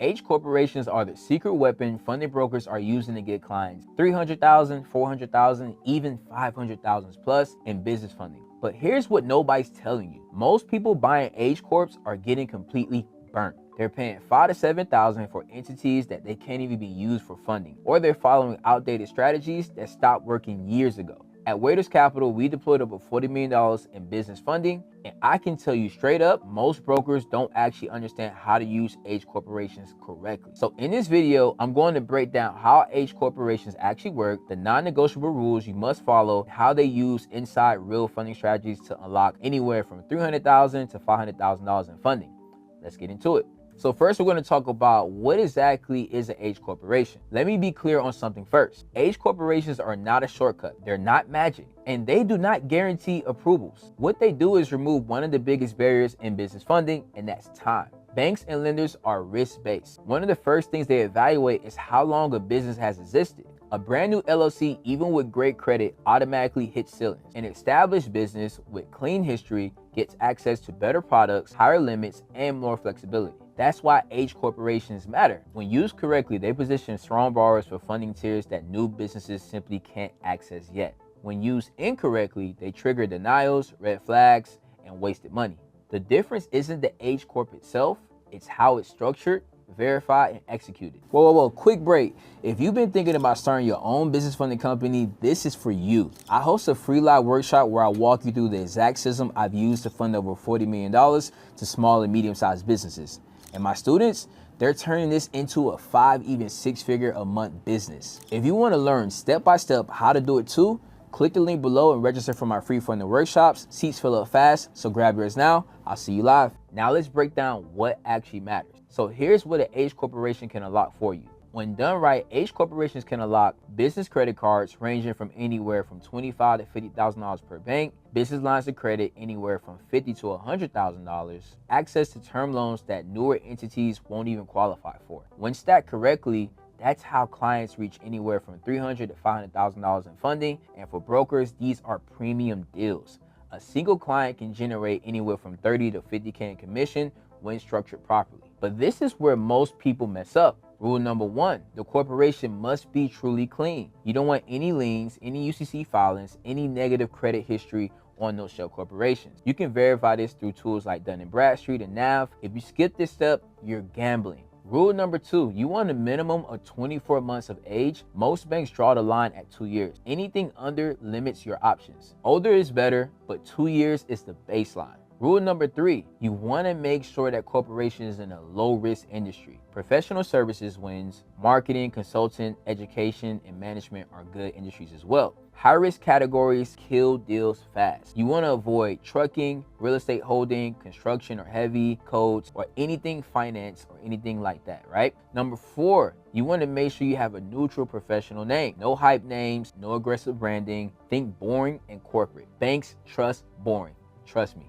H corporations are the secret weapon funding brokers are using to get clients 300,000, 400,000, even 500,000 plus in business funding. But here's what nobody's telling you. Most people buying H corps are getting completely burnt. They're paying $5,000 to $7,000 for entities that they can't even be used for funding, or they're following outdated strategies that stopped working years ago. At Waiters Capital, we deployed over $40 million in business funding, and I can tell you straight up, most brokers don't actually understand how to use H corporations correctly. So in this video, I'm going to break down how H corporations actually work, the non-negotiable rules you must follow, how they use inside real funding strategies to unlock anywhere from $300,000 to $500,000 in funding. Let's get into it. So first, we're going to talk about what exactly is an H corporation. Let me be clear on something first. H corporations are not a shortcut. They're not magic, and they do not guarantee approvals. What they do is remove one of the biggest barriers in business funding, and that's time. Banks and lenders are risk-based. One of the first things they evaluate is how long a business has existed. A brand new LLC, even with great credit, automatically hits ceilings. An established business with clean history gets access to better products, higher limits, and more flexibility. That's why H corporations matter. When used correctly, they position strong borrowers for funding tiers that new businesses simply can't access yet. When used incorrectly, they trigger denials, red flags, and wasted money. The difference isn't the H corp itself, it's how it's structured, verified, and executed. Whoa, quick break. If you've been thinking about starting your own business funding company, this is for you. I host a free live workshop where I walk you through the exact system I've used to fund over $40 million to small and medium-sized businesses. And my students, they're turning this into a 5, even 6-figure a month business. If you want to learn step-by-step how to do it too, click the link below and register for my free funding workshops. Seats fill up fast, so grab yours now. I'll see you live. Now let's break down what actually matters. So here's what an H corporation can unlock for you. When done right, H corporations can unlock business credit cards ranging from anywhere from $25,000 to $50,000 per bank, business lines of credit anywhere from $50,000 to $100,000, access to term loans that newer entities won't even qualify for. When stacked correctly, that's how clients reach anywhere from $300,000 to $500,000 in funding, and for brokers, these are premium deals. A single client can generate anywhere from $30,000 to $50,000 in commission when structured properly. But this is where most people mess up. Rule number 1, the corporation must be truly clean. You don't want any liens, any UCC filings, any negative credit history on those shell corporations. You can verify this through tools like Dun & Bradstreet and NAV. If you skip this step, you're gambling. Rule number 2, you want a minimum of 24 months of age. Most banks draw the line at 2 years. Anything under limits your options. Older is better, but 2 years is the baseline. Rule number 3, you want to make sure that corporation is in a low-risk industry. Professional services wins, marketing, consulting, education, and management are good industries as well. High-risk categories kill deals fast. You want to avoid trucking, real estate holding, construction or heavy, codes, or anything finance or anything like that, right? Number 4, you want to make sure you have a neutral professional name. No hype names, no aggressive branding. Think boring and corporate. Banks trust boring. Trust me.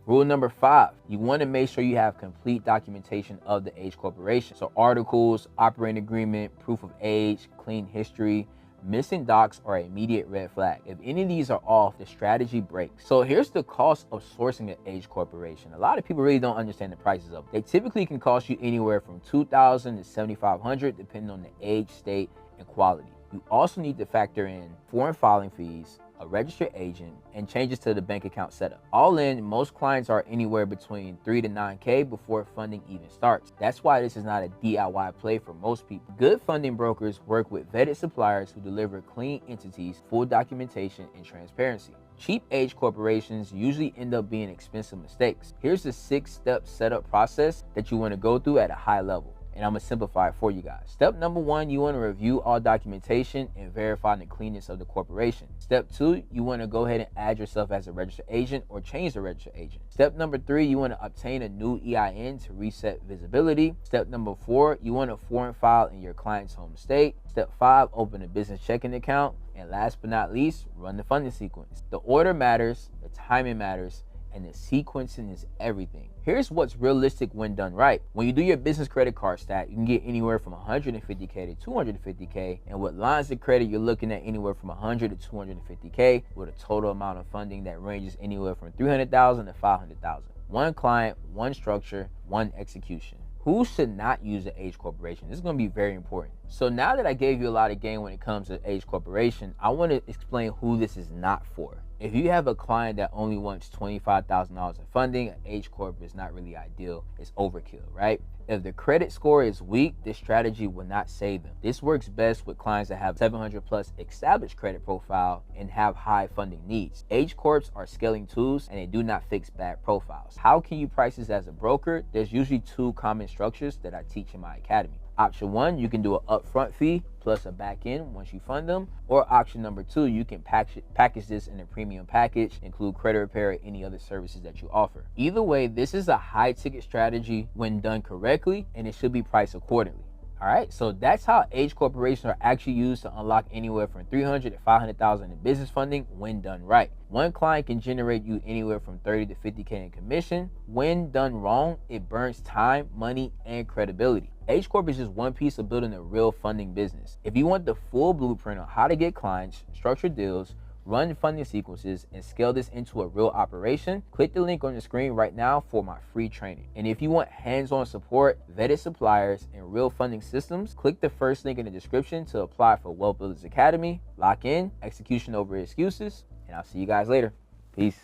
Rule number 5, you want to make sure you have complete documentation of the H corporation. So articles, operating agreement, proof of age, clean history. Missing docs are an immediate red flag. If any of these are off, the strategy breaks. So here's the cost of sourcing an H corporation. A lot of people really don't understand the prices of it. They typically can cost you anywhere from $2,000 to $7,500 depending on the age, state, and quality. You also need to factor in foreign filing fees, a registered agent, and changes to the bank account setup. All in, most clients are anywhere between $3,000 to $9,000 before funding even starts. That's why this is not a DIY play for most people. Good funding brokers work with vetted suppliers who deliver clean entities, full documentation, and transparency. Cheap H corporations usually end up being expensive mistakes. Here's the 6-step setup process that you want to go through at a high level, and I'm gonna simplify it for you guys. Step number 1, you want to review all documentation and verify the cleanness of the corporation. Step 2, you want to go ahead and add yourself as a registered agent or change the registered agent. Step number 3, you want to obtain a new EIN to reset visibility. Step number 4, you want to foreign file in your client's home state. Step 5, open a business checking account. And last but not least, run the funding sequence. The order matters, the timing matters, and the sequencing is everything. Here's what's realistic when done right. When you do your business credit card stack, you can get anywhere from $150K to $250K, and with lines of credit, you're looking at anywhere from $100K to $250K with a total amount of funding that ranges anywhere from $300,000 to $500,000. One client, one structure, one execution. Who should not use an H corporation? This is going to be very important. So now that I gave you a lot of game when it comes to H corporation, I want to explain who this is not for. If you have a client that only wants $25,000 in funding, an H corp is not really ideal. It's overkill, right? If the credit score is weak, this strategy will not save them. This works best with clients that have 700 plus established credit profile and have high funding needs. H corps are scaling tools and they do not fix bad profiles. How can you price this as a broker? There's usually two common structures that I teach in my academy. Option one, you can do an upfront fee plus a back end once you fund them. Or option number two, you can package this in a premium package, include credit repair or any other services that you offer. Either way, this is a high ticket strategy when done correctly, and it should be priced accordingly. All right, so that's how H corporations are actually used to unlock anywhere from 300 to 500,000 in business funding when done right. One client can generate you anywhere from 30 to 50K in commission. When done wrong, it burns time, money, and credibility. H Corp is just one piece of building a real funding business. If you want the full blueprint on how to get clients, structure deals, run funding sequences, and scale this into a real operation, click the link on the screen right now for my free training. And if you want hands-on support, vetted suppliers, and real funding systems, click the first link in the description to apply for Wealth Builders Academy. Lock in, execution over excuses, and I'll see you guys later. Peace.